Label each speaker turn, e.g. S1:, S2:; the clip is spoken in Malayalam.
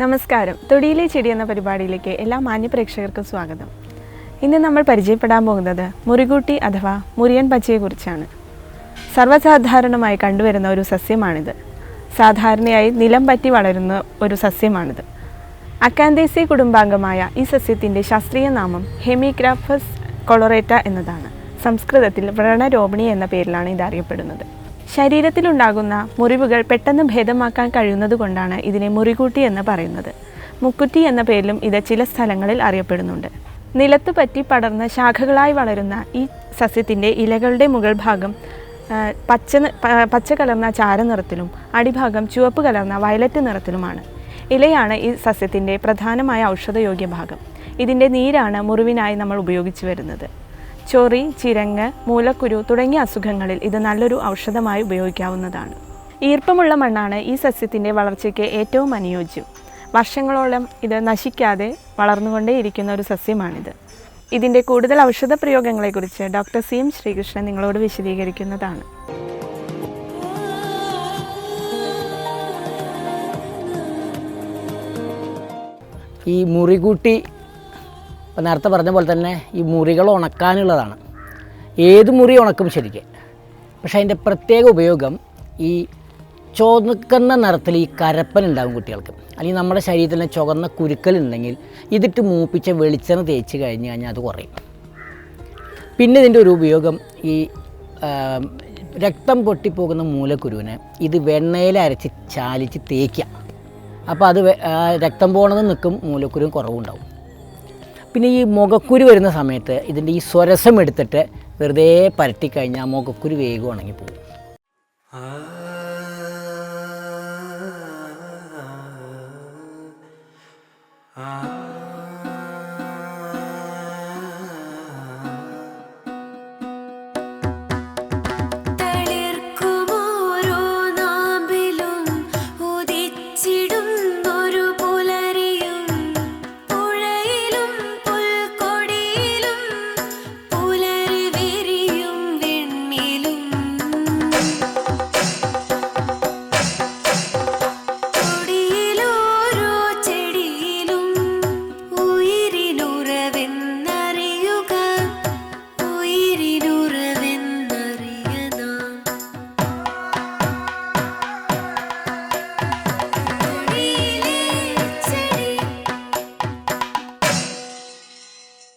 S1: നമസ്കാരം. തൊടിയിലെ ചെടി എന്ന പരിപാടിയിലേക്ക് എല്ലാ മാന്യപ്രേക്ഷകർക്കും സ്വാഗതം. ഇന്ന് നമ്മൾ പരിചയപ്പെടാൻ പോകുന്നത് മുറികൂട്ടി അഥവാ മുരിയൻ പച്ചയെക്കുറിച്ചാണ്. സർവ്വസാധാരണമായി കണ്ടുവരുന്ന ഒരു സസ്യമാണിത്. സാധാരണയായി നിലം പറ്റി വളരുന്ന ഒരു സസ്യമാണിത്. അക്കാന്തേസി കുടുംബാംഗമായ ഈ സസ്യത്തിൻ്റെ ശാസ്ത്രീയ നാമം ഹെമിഗ്രാഫസ് കൊളറേറ്റ എന്നതാണ്. സംസ്കൃതത്തിൽ വ്രണരോപിണി എന്ന പേരിലാണ് ഇത് അറിയപ്പെടുന്നത്. ശരീരത്തിലുണ്ടാകുന്ന മുറിവുകൾ പെട്ടെന്ന് ഭേദമാക്കാൻ കഴിയുന്നത് കൊണ്ടാണ് ഇതിനെ മുറികൂട്ടി എന്ന് പറയുന്നത്. മുക്കുറ്റി എന്ന പേരിലും ഇത് ചില സ്ഥലങ്ങളിൽ അറിയപ്പെടുന്നുണ്ട്. നിലത്ത് പറ്റി പടർന്ന് ശാഖകളായി വളരുന്ന ഈ സസ്യത്തിൻ്റെ ഇലകളുടെ മുകൾ ഭാഗം പച്ച കലർന്ന ചാരനിറത്തിലും അടിഭാഗം ചുവപ്പ് കലർന്ന വയലറ്റ് നിറത്തിലുമാണ്. ഇലയാണ് ഈ സസ്യത്തിൻ്റെ പ്രധാനമായ ഔഷധയോഗ്യ ഭാഗം. ഇതിൻ്റെ നീരാണ് മുറിവിനായി നമ്മൾ ഉപയോഗിച്ചു വരുന്നത്. ചൊറി, ചിരങ്ങ്, മൂലക്കുരു തുടങ്ങിയ അസുഖങ്ങളിൽ ഇത് നല്ലൊരു ഔഷധമായി ഉപയോഗിക്കാവുന്നതാണ്. ഈർപ്പമുള്ള മണ്ണാണ് ഈ സസ്യത്തിൻ്റെ വളർച്ചയ്ക്ക് ഏറ്റവും അനുയോജ്യം. വർഷങ്ങളോളം ഇത് നശിക്കാതെ വളർന്നുകൊണ്ടേയിരിക്കുന്ന ഒരു സസ്യമാണിത്. ഇതിൻ്റെ കൂടുതൽ ഔഷധ പ്രയോഗങ്ങളെക്കുറിച്ച് ഡോക്ടർ CM ശ്രീകൃഷ്ണൻ നിങ്ങളോട് വിശദീകരിക്കുന്നതാണ്.
S2: ഈ മുറികൂട്ടി നേരത്തെ പറഞ്ഞ പോലെ തന്നെ ഈ മുറികൾ ഉണക്കാനുള്ളതാണ്. ഏത് മുറി ഉണക്കും ശരിക്കും. പക്ഷേ അതിൻ്റെ പ്രത്യേക ഉപയോഗം ഈ ചുവക്കുന്ന നിറത്തിൽ ഈ കരപ്പൻ ഉണ്ടാകും കുട്ടികൾക്ക്. അല്ലെങ്കിൽ നമ്മുടെ ശരീരത്തിൽ ചുവന്ന കുരുക്കലുണ്ടെങ്കിൽ ഇതിട്ട് മൂപ്പിച്ച വെളിച്ചെണ്ണ തേച്ച് കഴിഞ്ഞ് കഴിഞ്ഞാൽ അത് കുറയും. പിന്നെ ഇതിൻ്റെ ഒരു ഉപയോഗം ഈ രക്തം പൊട്ടിപ്പോകുന്ന മൂലക്കുരുവിനെ ഇത് വെണ്ണയിൽ അരച്ച് ചാലിച്ച് തേക്കുക. അപ്പോൾ അത് രക്തം പോകണമെന്ന് നിൽക്കും, മൂലക്കുരുവും കുറവുണ്ടാവും. പിന്നെ ഈ മുഖക്കുരു വരുന്ന സമയത്ത് ഇതിൻ്റെ ഈ സ്വരസം എടുത്തിട്ട് വെറുതെ പരട്ടിക്കഴിഞ്ഞാൽ മുഖക്കുരു വേഗം ഉണങ്ങിപ്പോകും.